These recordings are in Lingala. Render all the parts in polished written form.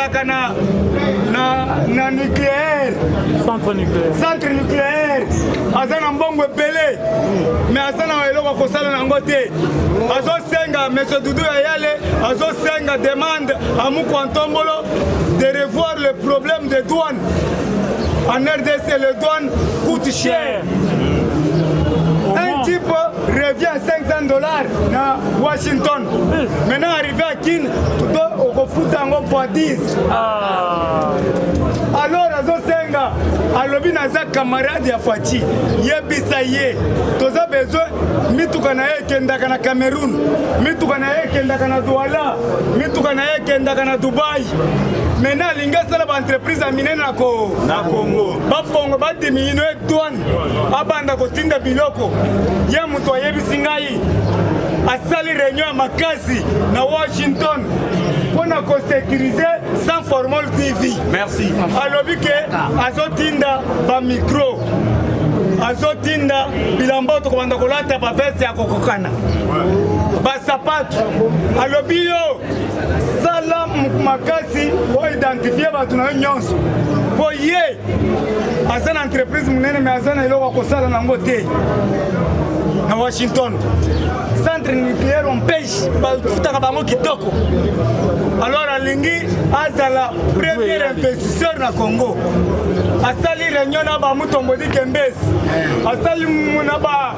azalaka na nucléaire. Centre nucléaire. Aza na mbongo ebele. Mais aza na eloko kosala nango te. Azosenga monsieur Doudou Yayale, azosenga demande à Moukou Ntombolo de revoir le problème des douanes. En RDC, les douanes coûtent cher. Un type revient à $500 à Washington. Maintenant, arrivé à Kin, tu dois au foot en fois 10. Alors, Azosenga, alobi naza camarade ya Fachi, yebisa ye. Toza besoin, mituka na ye kendaka na Cameroun, mituka na ye kendaka na Douala, mituka na ye kendaka na Dubai. Maintenant, l'ingénieur de l'entreprise a miné na Congo. Bafongo ba diminuer douane. Abanda ko tinda biloko. Ye muto yebisi ngai. Asali réunion makasi na Washington. Pour nous sécuriser sans formol TV. Merci. Alobi ke azotinda ba micro. Azotinda bilamba to komanda kolata ba veste ya kokokana. Ba sapato. Alobi yo sala makasi o identifier batu na nyonso. Po ye azana entreprise munene me azana iloko kosala nango te. Na Washington. Centre nucléaire on pêche ba bango kitoko. Alors alingi azala premier investisseur na Congo. Asali réunion na ba mutombodi Kembesi. Asali muna ba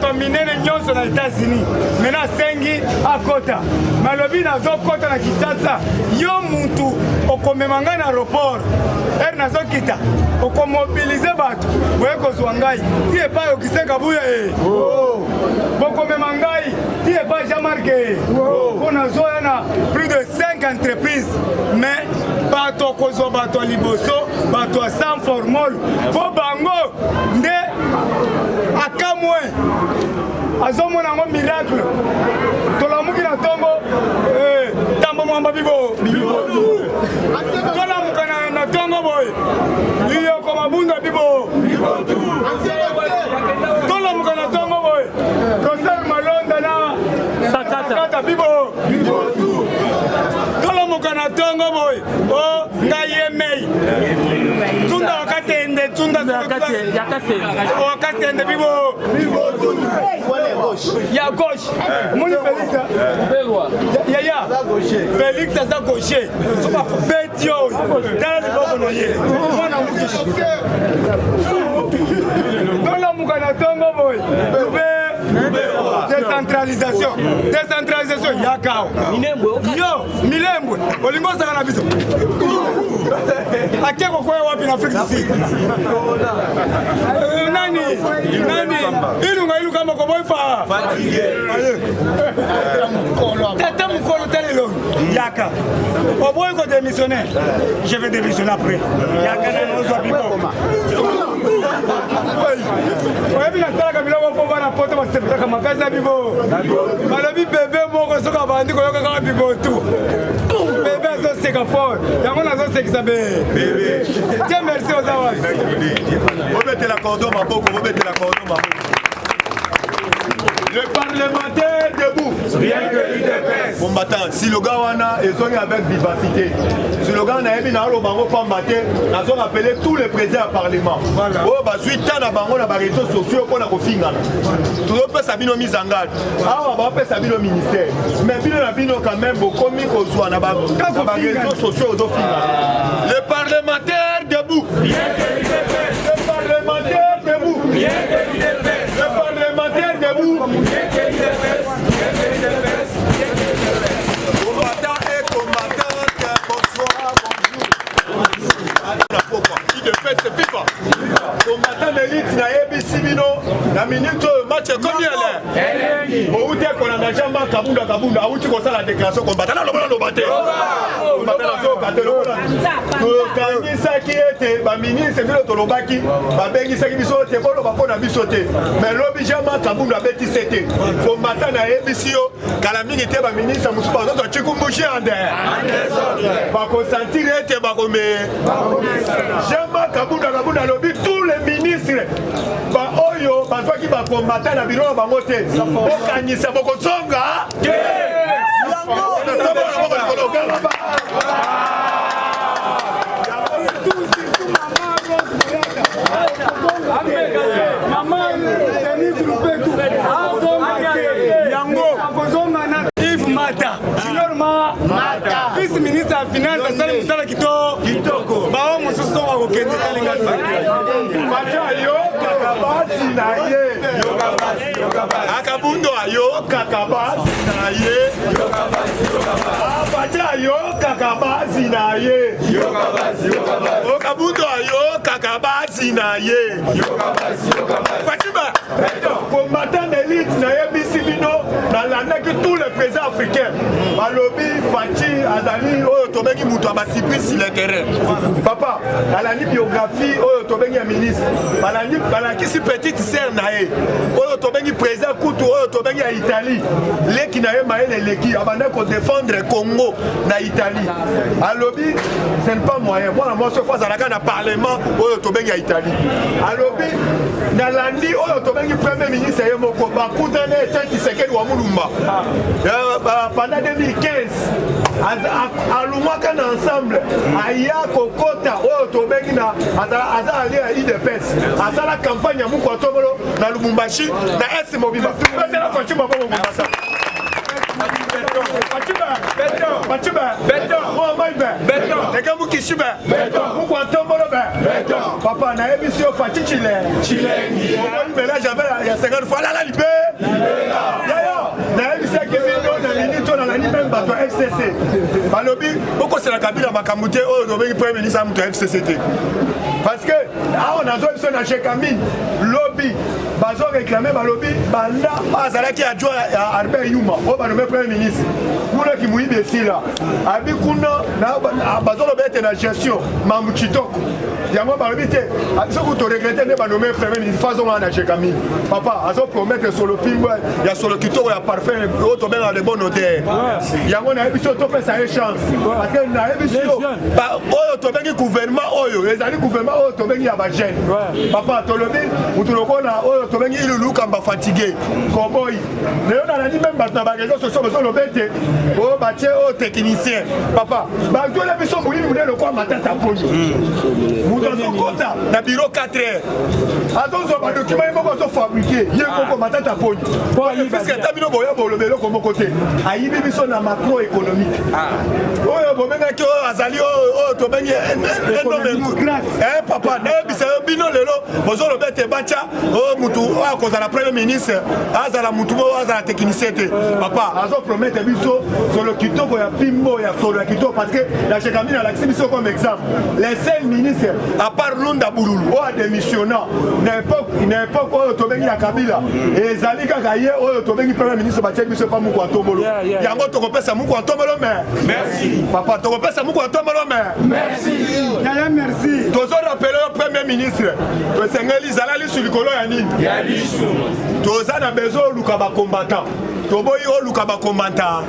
tominene nyonso na États-Unis. Mena sengi akota. Malobi na zokota na Kinshasa. Yo muntu okomemanga na aéroport. Na zokita okomobiliser batu. Boye kozwa ngai. Ti epa okiseka buya e. Bokomemangai. Ti epa Jean-Marc. On a zoana plus de 5 entreprises. Mais bato kozwa bato liboso, bato sans formol. Fo bango nde akamwe. Azomona ngo miracle. Tolamuki na tongo tambo mwamba bibo. Tolamuka na tongo boy. Iyo koma bunda bibo. Tolamuka na tongo boy. Concert Malonda na Sakata bibo. Tolamuka na tongo boy. Oh ngayemei. Tunda wakatende tunda wakatende bibo. Ya gauche. Moni Félix. Ya. Félix aza gaucher. Soka betio. Dans le bobo noye. Mona mukishi. Dans la mukana tongo boy. Décentralisation. Décentralisation yakao. Yo, Milembwe. Olingo saka na biso. Akeko kwa wapi na Afrika Kusini? Nani? Ilu kama kwa boifa. Tata mukolo telelo. Yaka. Oboy ko démissionnaire. Je vais démissionner après. Yaka na ozo bibo. Oya bina sala kabila ko bana poto ba septa kama kaza bibo. Balobi bébé moko soka bandi ko yoka kama bibo tu. Bébé zo seka fort. Yango na zo seka bébé. Tiens merci aux awa. Vous mettez la cordon maboko, vous mettez la cordon maboko. Le parlementaire debout. Rien que l'UDPS. Combattant, si le gars wana est avec vivacité. Si le gars n'a pas le bango combattre, nous avons appelé tous les présidents au Parlement. Oh, bah, suite à la bango, les réseaux sociaux, on a refinga. Tout le monde peut mise en garde. Ah, on va faire au ministère. Mais bien, quand même, beaucoup de choses sont dans les réseaux sociaux. Le parlementaire debout. Rien que l'UDPS. Le parlementaire debout. Rien que l'UDPS. Le parlementaire debout. Combattant et combattante, bonsoir, bonjour. Qui de fait c'est FIFA. Combattant d'élite na ebisibino na minute match combien là? Au outé qu'on a jamba kabunda auti ko sala déclaration combattant lo baté. Combattant baté lo. Tangisa qui était ba ministre de l'Otolobaki, ba bengisa ki biso te ko ba pona biso te. Mais lobi jamba kabunda beti c'était. Combattant na ebisio kala mingi te ba ministre musupa zo chikumbushi ande. Ba ko sentir te ba ko me jamba kabunda lobi tous les ministres ba oyo ba toi qui ba combattre na biro ba ngote okanyisa boko zonga basi na ye Akabundo ayoka kabasi na ye Abacha ayoka kabasi na ye Okabundo ayoka kabasi na ye Fatima combattant d'élite na yebisi bino na landaki tous les présidents africains balobi Fachi azali oyo tobengi mutu abasipi sur le terrain papa balandi biographie oyo tobengi ya ministre balakisi petite sœur na ye oyo tobengi président kutu oyo tobengi ya Italie leki na ye mayele leki abanda ko défendre Congo na Italie alobi ce n'est pas moyen mwana mwasi fois azalaka na parlement oyo tobengi ya Italie alobi na landi oyo tobengi premier ministre ye moko bakutana Etienne Tshisekedi wa Mulumba pendant 2015 alumwaka na ensemble aya kokota oyo tobengi na aza alia ya IDPS azala campagne ya muku atobolo na Lubumbashi na S Mobimba betela Fatima bongo Mombasa papa na ebisi yo Fachi chilengi mais là j'avais il y a 50 fois là libé na ebisi kebino na minito na nani même bato FCC balobi boko c'est la Kabila makamute oyo dobengi premier ministre amuto FCCT parce que on a zo biso na Chekamine lobby bazo réclamer balobi banda bazalaki adjoint à Albert Yuma o banome premier ministre kuna kimuibe sila abi kuna na bazo lobete na gestion mamu kitoko yango balobi te abiso ko to regretter ne banome premier ministre fazo na Chekamine papa azo promettre solo pimbo ya solo kitoko ya parfait o to benga de bonne odeur yango na biso to pesa chance parce que na biso ba oyo to bengi gouvernement oyo ezali gouvernement oyo to bengi ya ba jeune papa to lobi mutulokona oyo to bengi iluluka mba fatigué cowboy leo na nani même batna ba réseaux sociaux beso lobete o batie o technicien papa ba zo la biso buli mudelo kwa matata ponyo muto kota na bureau 4h attention ba document moko zo fabriquer yeko ko matata ponyo parce que tabino boya bolobelo ko moko te ayibi biso na macroéconomique oyo bomenga ki o azali o to bengi papa na bisa bino lelo bozo lobete bacha o mutu o akozala premier ministre azala mutu o azala technicien te papa azo promettre biso solo kitoko ya pimbo ya solo kitoko parce que la Chekamine a laissé biso comme exemple les seuls ministres à part Lunda Bululu o a démissionné na époque o to bengi ya Kabila ezali kaka ye o to bengi premier ministre bacha biso pa muko atombolo yango to kopesa muko atombolo mais merci papa to kopesa muko atombolo mais merci yaya merci tozo rappeler au premier ministre to sengeli zalali sur likolo ya nini ya biso toza na besoin luka ba combattant toboyi o luka ba combattant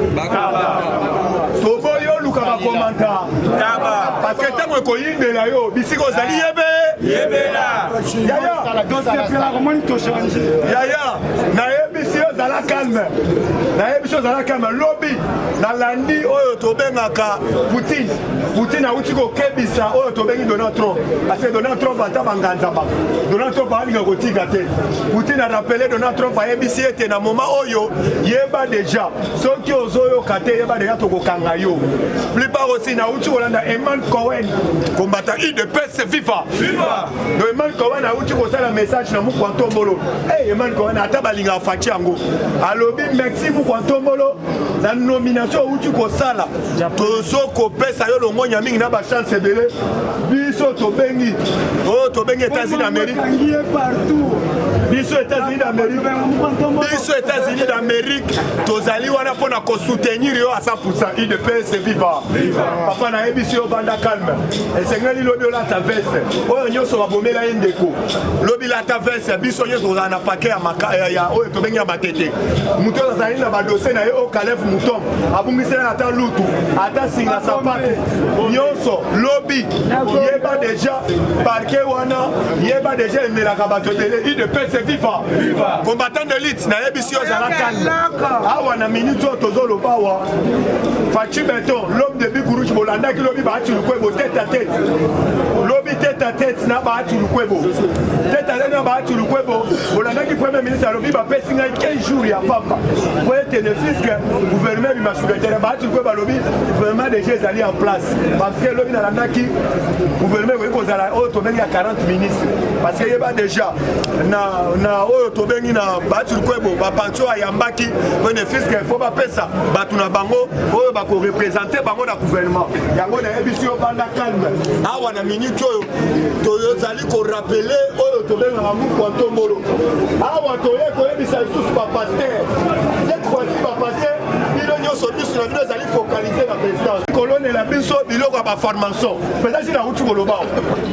toboyi o luka ba combattant parce que tango ko yindela yo bisiko zali yebela yaya donc c'est pour la comment to changer yaya na yebisi yo zala calme na yebisi yo zala calme lobby na landi oyo to bengaka Poutine a uti ko kebisa oyo to bengi Donald Trump parce que Donald Trump ata banganza ba Donald Trump ali ko tika te Poutine a rappelé Donald Trump a yebisi ete na moment oyo yeba déjà soki ozoyo kate yeba déjà to ko kanga yo plupart aussi na uti Holanda Eman Cohen combattant IDPS viva no Eman Cohen a uti ko sala message na muko ntombolo Eman Cohen ata balinga Fachi yango alobi merci muko ntombolo na nomination uti ko sala tozo ko pesa yo longo nyami na ba chance ebele biso to bengi États-Unis d'Amérique biso États-Unis d'Amérique tozali wana pona ko soutenir yo à 100% IDPS viva papa na ebisi yo banda calme esengeli lobi la ta veste oyo nyoso babomela ndeko lobi la ta veste biso nyoso za na paquet ya oyo to bengi ya matete muto azali na ba dossier na yo Calef Moutom abungisela ata lutu ata singa sapate nyoso lobi yeba déjà parquet wana yeba déjà emelaka bato tele IDPS viva combattant d'élite na yebisi yo zala calme awa na minute oyo tozoloba awa Fachi Beton l'homme de Bikuruchi bolandaki lobi baati lukwebo tête à tête lobi tête à tête na baati lukwebo tête à tête na Bahati Lukwebo olandaki premier ministre alobi bapesi ngai 15 jours ya pamba po ete ne fiske gouvernement bimasulatere Bahati Lukwebo alobi gouvernement déjà ezali en place parce que lobi nalandaki gouvernement ekoki kozala oyo tobengi ya 40 ministres parce que yeba déjà na oyo tobengi na Bahati Lukwebo bapension ayambaki po ne fiske fo bapesa bato na bango oyo bakorepresente bango na gouvernement yango nayebisi yo banda calme awa na minute oyo tozali korapele oyo tobengaka muku ya ntombolo awa toye koyebisa lisusu bapaster cette fois-ci bapaster bino nyonso biso na bino ezali focalize na présidence kolonela biso biloko ya baformation peut-être na uti koloba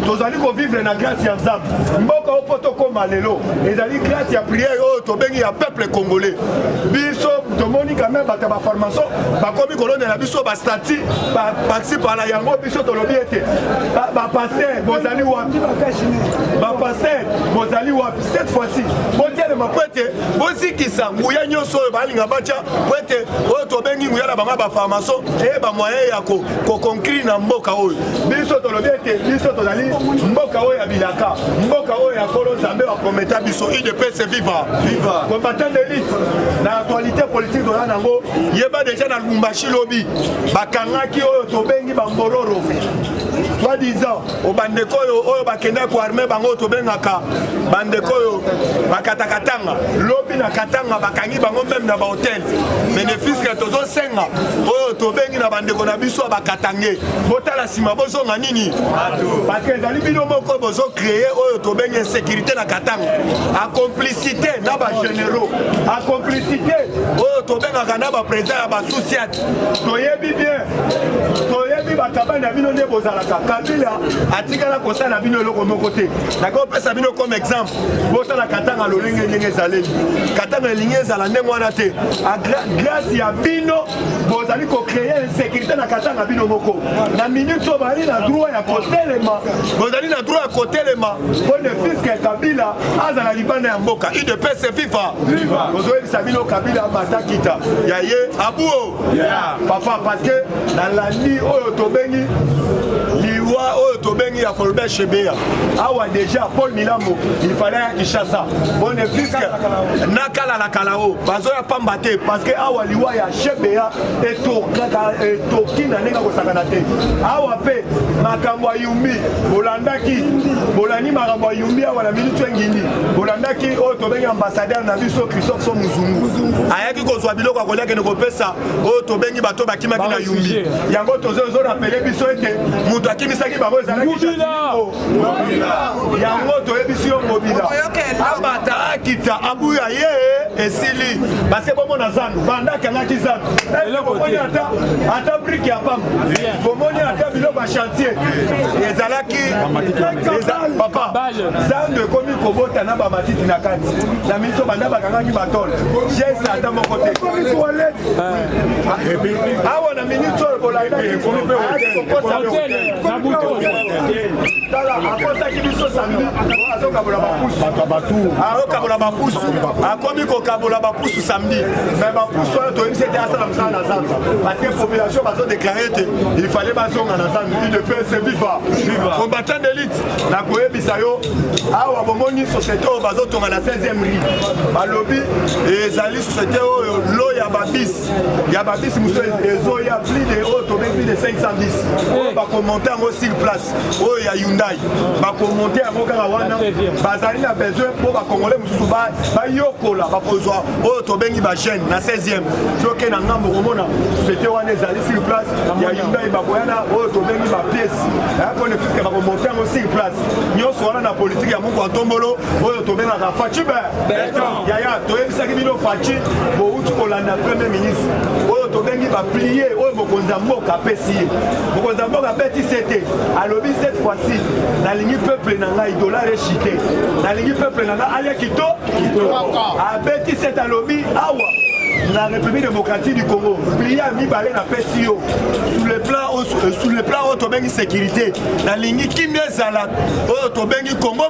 tozali kovivre na grâce ya nzambe mboka oyo po tokóma lelo ezali grâce ya prière oyo tobengi ya peuple congolais biso tomoni quand même bato ya baformation bakomi kolonela biso bastati participa na yango biso tolobi ete bapaster bozali wapi bapaster bozali wapi cette fois-ci botelema po ete bozikisa nguya nyonso oyo balinga batya po ete oyo tobengi nguya na bango baformation eyeba moyen ya koconclure na mboka oyo biso tolobi ete biso tozali mboka oyo ya bilaka mboka oyo ya kolo nzambe baprometa biso UDPS viva combattant d'élite na actualité politique toza nango yeba déjà na Lubumbashi lobi bakangaki oyo tobengi bambororo soi-disant obandeko oyo bakendaki koarme bango tobengaka bandeko oyo bakatakatanga lobi na katanga bakangi bango meme na bahotel bénéfice tozosenga oyo tobengi na bandeko na biso bakatange botala nsima bozonga nini parce que ezali bino moko bozocreye oyo tobengi insécurité na katanga acomplicité na bagénéraux acomplicité oyo tobengaka na baprésident ya basousiate toyebi bien toyebi batabani na bino nde bozalaka Kabila atikala kosala bino eloko moko te nakopesa bino comme exemple botala katanga lolenge ndenge ezaleli katanga elingi ezala ndenge wana te grâce ya bino bozali kocreye insécurité na katanga bino moko na minute oyo bazali na droit ya kotelema bozali na droit ya kotelema po ne fiske Kabila azala libanda ya mboka UDPS viva bozoyebisa bino Kabila batakita ya ye abuo papa parce que na landi oyo tobengi liwa oyo tobengi ya Fulbert Chebeya awa déjà Paul Milamo il fallait ya Kinshasa bonne fiske nakala la kalao bazoya pamba te parce que awa liwa ya Chebeya etoki na ndenge kosakana te awa pe makambo ya yumbi bolandi makambo ya yumbi awa na minute engindi bolandaki oyo tobengi ambassadeur na biso Christophe Muzungu ayaki kozwa biloko akolia kende kopesa oyo tobengi bato bakimaki na yumbi yango tozorapele biso ete mutu akimisaki bango ezalaki yango toyebisi yo mobila abata akita abuya ye esili parce que bomona zandu bandaki angaki zandu bomoni ata brike ya pamba bomoni ata biloko ya chantier ezalaki papa zandu ekomi kobota na bamatiti na kati na mito banda bakangaki batole geste ata moko te awa na minute oyo bolandaki akosaki biso samedi azokabola bapusu akomi kokabola bapusu samedi mais bapusu oyo toyebisi ete asala mosala na zamba parce que population bazodeklare ete il fallait bazonga na zamba UDPS viva combattant d'élite nakoyebisa yo awa bomoni société oyo bazotonga na 16e rue balobi ezali société oyo lo ya babis mosusu ezoya plus de oyo tobengi plus de 510 oyo bakomonte yango sur place oyo ya Hyundai bakomonte yango kaka wana bazali na besoin mpo bakongole mosusu bayokola bakozwa oyo tobengi bagene na 16e soki na ngambo komona société wana ezali sur place ya Hyundai bakoyana oyo tobengi bapiese ayakone fiske bakomonte yango sur place nyonso wana na politike ya moko ya ntombolo oyo tobengaka Faci yaya toyebisaki bino Faci bouti kolanda premier ministre oyo tobengi baplie oyo mokonzi ya mboka apesi ye mokonzi ya mboka abeti sete alobi cette fois-ci nalingi peuple na ngai dollar echite nalingi peuple na ngai alia kitoko abeti sete alobi awa la République démocratique du Congo plié à mibale na PCO sur le plan autobengi sécurité la ligne qui miezala autobengi Congo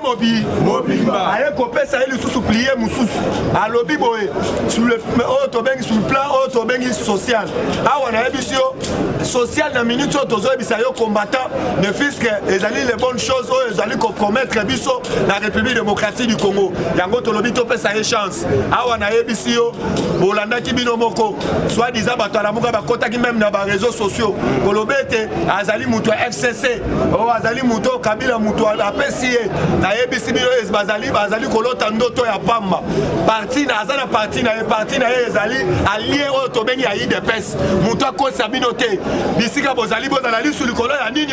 mobimba aye kopesa ele sous plié mususu alobi boye sur le autobengi sur le plan autobengi social awa na ebisio social na minute tozo ebisa yo combattant ne fils que ezali les bonnes choses o ezali compromettre biso la République démocratique du Congo yango tolobi topesa ye chance awa na ebisio bolanda ki bino moko soit disant bato ala muka bakota ki même na ba réseaux sociaux kolobete azali muto FCC o azali muto Kabila muto apesi na ebisi bino bazali kolota ndoto ya pamba parti na azana parti na ezali allié o tobengi ya IDPS muto akosa bino te bisika bozali bozala lisu likolo ya nini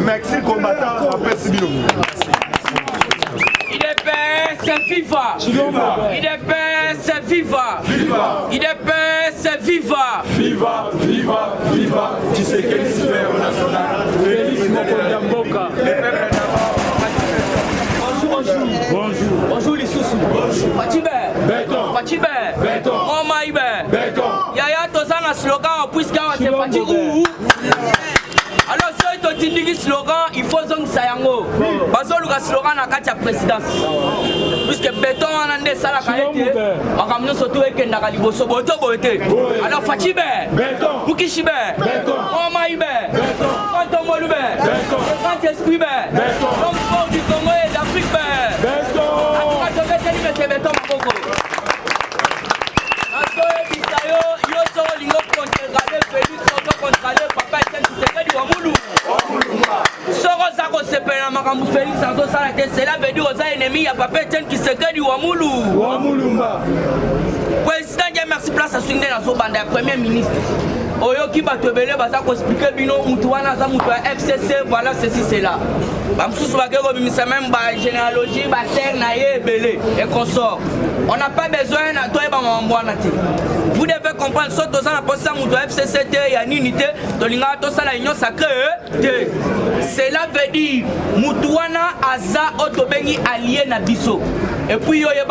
merci combattant apesi bino IDPS viva! IDPS viva! IDPS viva! Viva, viva, viva! Tshisekedi Super National. Félix Mokonda. Bonjour les sous. Fatibé. Béton. Omaïbé. Béton. Yaya Tozana slogan puisque c'est Fatibou. Alors si tu dis slogan, il faut donc sayango. Parce que le slogan na kati ya présidence. Puisque béton en ande sala kaete, on ramène surtout et kendaka liboso boto boete. Alors Fatibé. Béton. Mukishibe. Béton. Omaïbé. Béton. Quand Molube. Béton. Quand esprit bé. Béton. Comme sport du Congo et d'Afrique bé. Béton. Quand tu veux dire que c'est béton Congo. Yo soro lingo contre-gradé, Félix Soto contre-gradé, papa Etienne Tshisekedi Wamulu. Soro Zako Sepena Makambu Félix Sanzo Salate, cela veut dire aux ennemis, il y a papa Etienne Tshisekedi Wamulu. Président, merci place à Swingden à Zobanda, premier ministre. Oyoki Batobele, Baza expliquer Bino, Moutouana, Zamoutoua, FCC, voilà ceci, c'est là. Bamsous Bagero, c'est même généalogie, Bater, Naye, Belé et consorts. On n'a pas besoin de toi et Bamambouanati. Vous devez comprendre, sauf que la position de FCCT, il y a une unité, de la union sacrée. Cela veut dire Moutouana Aza Otobengi allié na biso. Et puis, il y a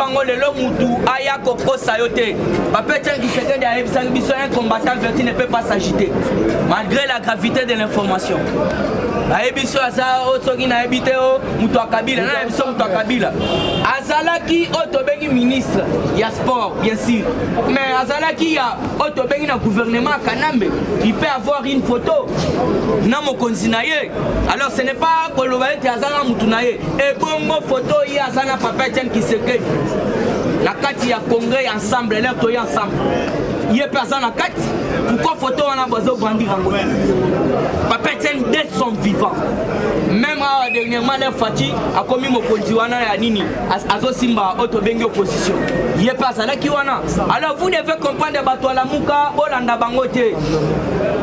Moutou, Aya Koko Sayote. Papa Etienne Tshisekedi a biso un combattant verti ne peut pas s'agiter, malgré la gravité de l'information. Ayebiso Aza Osogi na habité Moutou Kabila, na Ayebiso Moutou Kabila. Azalaki Otobengi ministre, il y a sport, bien sûr. Mais Azalaki ya Otobengi na gouvernement Kanambe, il peut avoir une photo. Na mokonzi na ye. Alors ce n'est pas Kolobaete Azala Moutou na ye. Et bongo photo il y a Azana Papa Etienne Tshisekedi. La carte il y a congrès ensemble, l'air toy ensemble. Il y a personne à 4. Pourquoi photo on a besoin de grandir en Papa Etienne dès son vivant. Même dernièrement, les Fati a commis mon conduana à Nini, à Zosimba, Otobengi opposition. Il n'y a pas ça là qui wana. Alors vous devez comprendre que bateau à la Mouka, Olanda Bangote.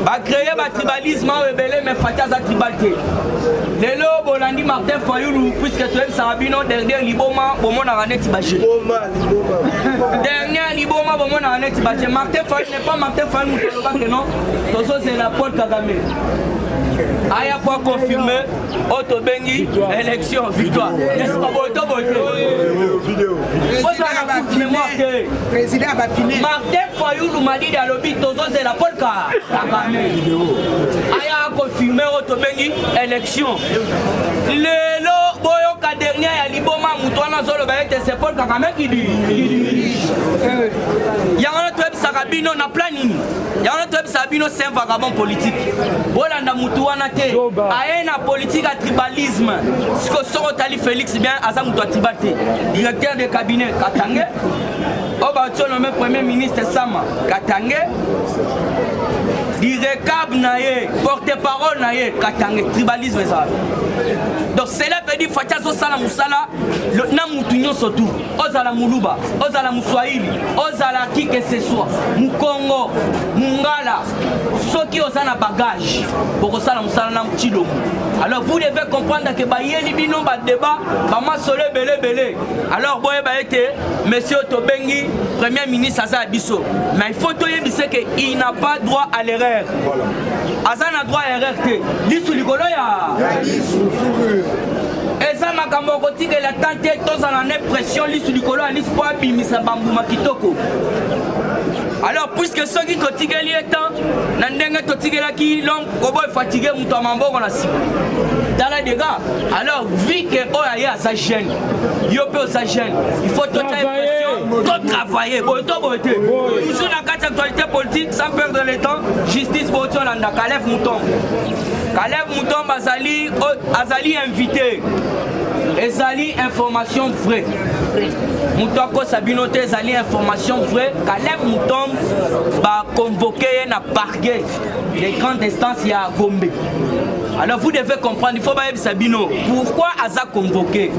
Va créer un tribalisme, mais Fati a tribalité. Les lots, Bolandi Martin Fayoulou, puisque tu aimes Sarabino, dernier Liboma, Bomon a rané Tibaché. Dernier Liboma, Bomon a rané Tibaché. Martin Fayoulou n'est pas Martin Fayoulou, non. C'est la Paul Kagame. Aya quoi confirmer Otobengi élection victoire. N'est-ce pas vidéo. Président Martin Fayoulou m'a dit dans le but c'est la polka. Aya confirmer Otobengi élection. Le boyoka dernier ya liboma mutwana zolo baete c'est Paul Kagame qui dit. Yangana tweb Sarabino na planning. Yangana tweb Sarabino c'est un vagabond politique. Bolanda mutwana te. Aena politique à tribalisme. Ce que sort Tali Félix bien Aza mutua tribalité. Directeur de cabinet Katangé. Obatio nommé premier ministre Sama Katangé. Direcab naye, porte-parole naye, Katangé, tribalisme ça. Donc cela veut dire Fatia Zosala Moussala, le Namoutounion surtout, Ozala Moulouba, Ozala Mouswahili, Ozala qui que ce soit, Moukongo, Mungala, ceux qui ont un bagage, pour Ozala Moussala Namouchilo. Alors vous devez comprendre que Bayeli Bino ba débat, Bama Solé Belé. Alors Boye Baete, Monsieur Tobengi, Premier ministre Aza Abisso. Mais il faut qu'il n'a pas droit à l'erreur. Azan a droit à l'erreur. L'issue du Goloya. Et ça n'a makambo kotikela tante tozala na impression lisu likolo ya lisu po abimisa bambuma kitoko. Alors puisque soki totikeli etant na ndenge totikelaki l'homme kobo fatigué muto ya mamboko na sima tala des gars. Alors vu que oyo aye aza jeune yo mpe oza jeune il faut tota impression to travailler boye to boye te toujours na kati ya actualité politique sans perdre le temps justice booti olanda Caleb Moutombe azali invité ezali information vraie mutu akosa bino te ezali information vraie. Caleb Moutombe baconvoqué na parquet des grandes instances ya Gombe. Alors vous devez comprendre, il faut pas yebisa bino pourquoi aza convoqué.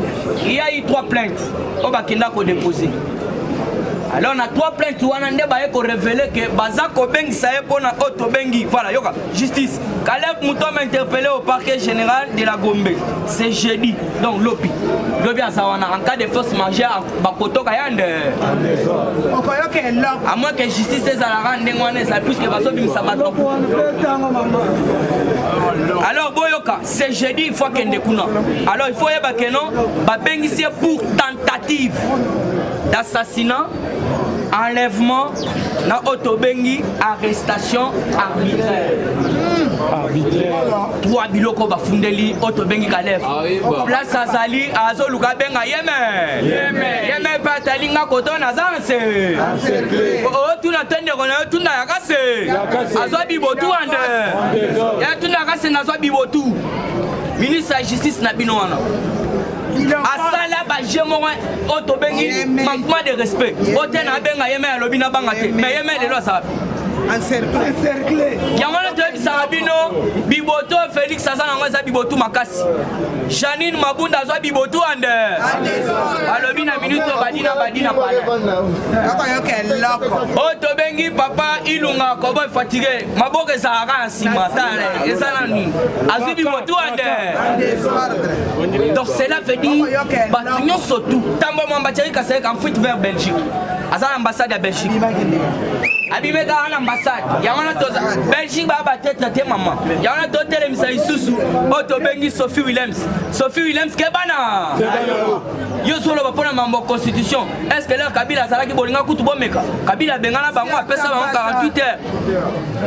Il y a eu 3 plaintes au bakenda ko déposer. Alors on a 3 plaintes wana nde baye ko révéler que baza ko bengisa ye pona auto bengi. Voilà, yoka justice. Caleb Moutombe interpellé au parquet général de la Gombe. C'est jeudi. Donc lobi azawana en cas de force majeure bakoto kayande. À moins que justice ezala ndengwana ça puisque baso bimisa bato. Alors boyoka, c'est jeudi il faut kende kuna. Alors il faut yeba que non ba bengisi pour tentative d'assassinat, enlèvement, na otobengi, arrestation arbitraire. 3 biloko bafundeli otobengi Caleb. Place azali azoluka benga yeme patalinga kotona zanse. O tuna tende kona tuna yakase. Azwa bibotu ande. Ya tuna yakase na zwa bibotu. Ministre de la justice na bino wana. Asala ba jemora otobengi manquement de respect. Otena benga yeme alobi na banga te. Mais yeme lelo sa encerclé. Yamana to bisabino biboto Félix azana ngwaza bibotu makasi. Janine Mabunda azwa bibotu ande. Alobi na minute badina pala. Otobengi papa ilunga kobo fatigué. Maboke zara nsima tale. Ezana ni. Azwi bibotu ande. Donc cela veut dire batunyo sotu. Tambo mwambachari kaseka en fuite vers Belgique. Azana ambassade à Belgique. Abimeka en ambassade. Yamana toza Belgique ba tête te maman. Yamana to telemisa isusu. Otobengi Sophie Williams kebana. Yo solo ba pona mambo constitution. Est-ce que leur Kabila azalaki bolinga kutu bomeka? Kabila bengana bango apesa bango 48 heures.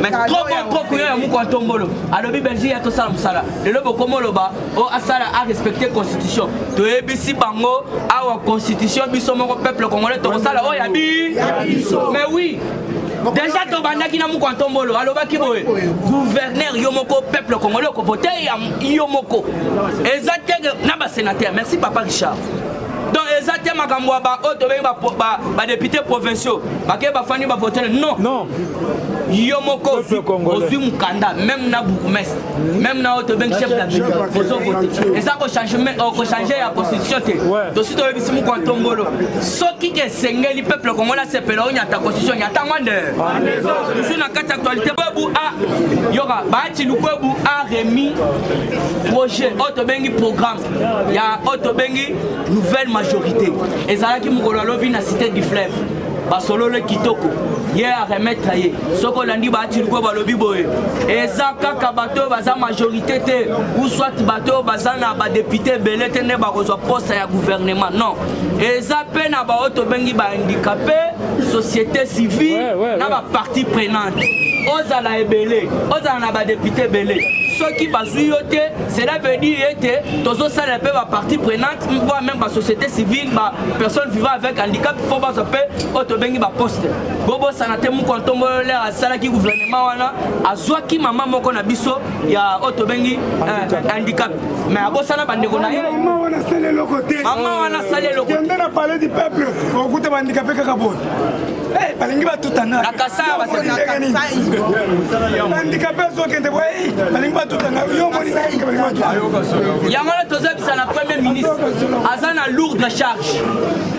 Mais trop kuya ya muko ntombolo. Alobi Belgique ya to sala musala. Lelo bokomolo ba o asala a respecter constitution. To ebisi bango awa constitution biso moko peuple congolais to sala o yabi. Mais oui. Déjà to bandaki na muko ntombolo. Alobaki boye. Gouverneur yomoko peuple congolais ko voter yomoko. Ezatege na ba sénateur. Merci papa Richard. Donc exactement makambo ba otobengi ba député provinciaux bake ba fani ba voter non yomoko aussi mukanda même na bourgmestre même na otobengi chef d'État faut voter et ça ko changer la constitution te donc si to ebisi mu kontombolo soki ke sengeli peuple congolais sepelo nyata constitution nyata ngwande toujours na carte actualité bu a yoka ba ti lukwebu a remis projet otobengi programme ya otobengi nouvelle majorité. Et ça qui m'a lobi na cité du fleuve. Basolo le kitoko. Hier à remettre yé. Soko landi ba ti ko ba lobi boye. Et ça kaka bato baza majorité te ou soit bato baza na ba député belé te ne ba ko poste ya gouvernement. Non. Et ça pe na ba auto bengi ba handicapé, société civile, na ba partie prenante. Ozala ebele, ozala na ba député belé. Ceux qui bazouyote, cela veut dire que tous ça les peuvent partie prenante, voire même la société civile, la personne vivant avec handicap, il faut pas s'appeler autobengi ba poste. Bobo sanate mu kontombo le asala ki gouvernement wana azwa ki mama moko na biso ya autobengi handicap. Mais abosana bandeko na ye. Mama wana sale le côté. Mama wana sale le côté. On a parlé du peuple. On goûte handicapé kaka bon. Eh, balingi ba tutanga. La kasa ba se kasa. Handicapé zo kende boy. Balingi ba tutanga. Yo moni na inga balingi ba tutanga. Yamala toza bisa na premier ministre. Azana lourde charge.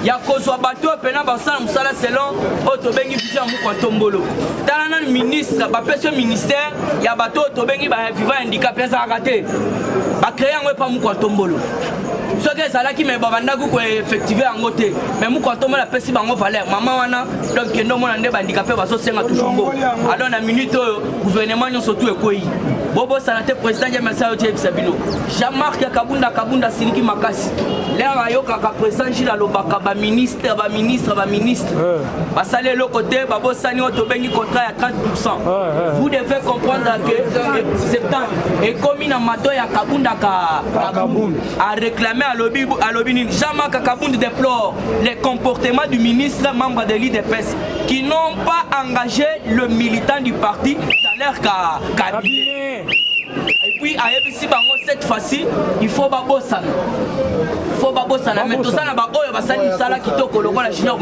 Ya kozwa bato pena ba sala musala selon otobengi vision mu kontombolo. Talana ministre ba peso ministère ya bato otobengi ba vivant handicapé za raté. Ba créer ngwe pa mu kontombolo. Ce que ça là qui me babanda ko effectiver en côté mais mu kontombolo la pesi bango valeur maman wana donc que no mona ndé ba handicapé ba so senga toujours. Alors na minute gouvernement nyo surtout ekoyi bobo sanate président ya message de Sabino Jean-Marc Kabunda Siliki Makasi l'air ayoka ka président Gilles Lobaka ba ministre basale le côté babo sani to bengi contrat à 30%. Vous devez comprendre que septembre et comme na mato ya Kabunda a réclamé à lobby Jean-Marc Kabunda déplore les comportements du ministre membre de l'IDPS qui n'ont pas engagé le militant du parti dans leur cabinet. Et puis à EBC cette fois-ci, il faut babosana. Mais tout ça na ba oyo basali musala kitoko lokola Junior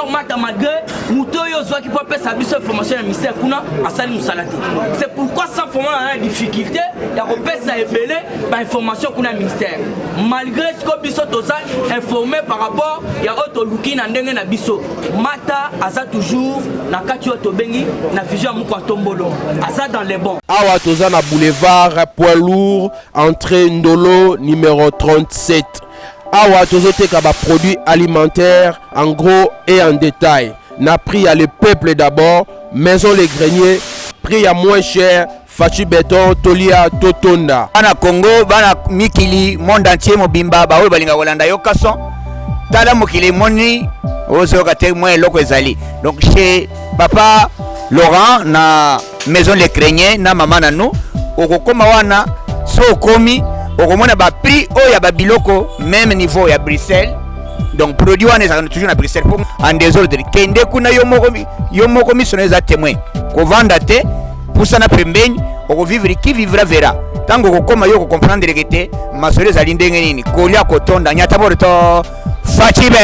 Mata malgré mutoyo zo qui peut faire sa biso formation na ministère kuna asali musala te. C'est pourquoi sans formation na difficulté ya ko pesa ebele ba information kuna ministère. Malgré ce que biso toza informé par rapport ya auto luki na ndenge na biso. Mata aza toujours na kati auto bengi na vision mu kwa tombolo. Aza dans les bons. Awa toza na boulevard Poids Lourd, entrée Ndolo numéro 37. Awa tozoteka ba produits alimentaires en gros et en détail. Na prix à le peuple d'abord, maison les greniers, prix à moins cher, Fachi Béton, Tolia, Totonda. Bana Congo, bana Mikili, monde entier mobimba, ba oyo balinga kolanda yo kason. Tala mokili moni, ozo kate moins loko ezali. Donc chez papa Laurent na maison les greniers na maman na nous, okokoma wana so komi okomona ba prix oya ba biloko même niveau ya Bruxelles. Donc produit wana ezaka toujours na Bruxelles pour en désordre kende kuna yo moko misoneza témoin ko vanda te pour ça na pembeni oko vivre qui vivra verra tango kokoma yo ko comprendre que te masolo ezali ndenge nini kolia kotonda nyata borto fachibe.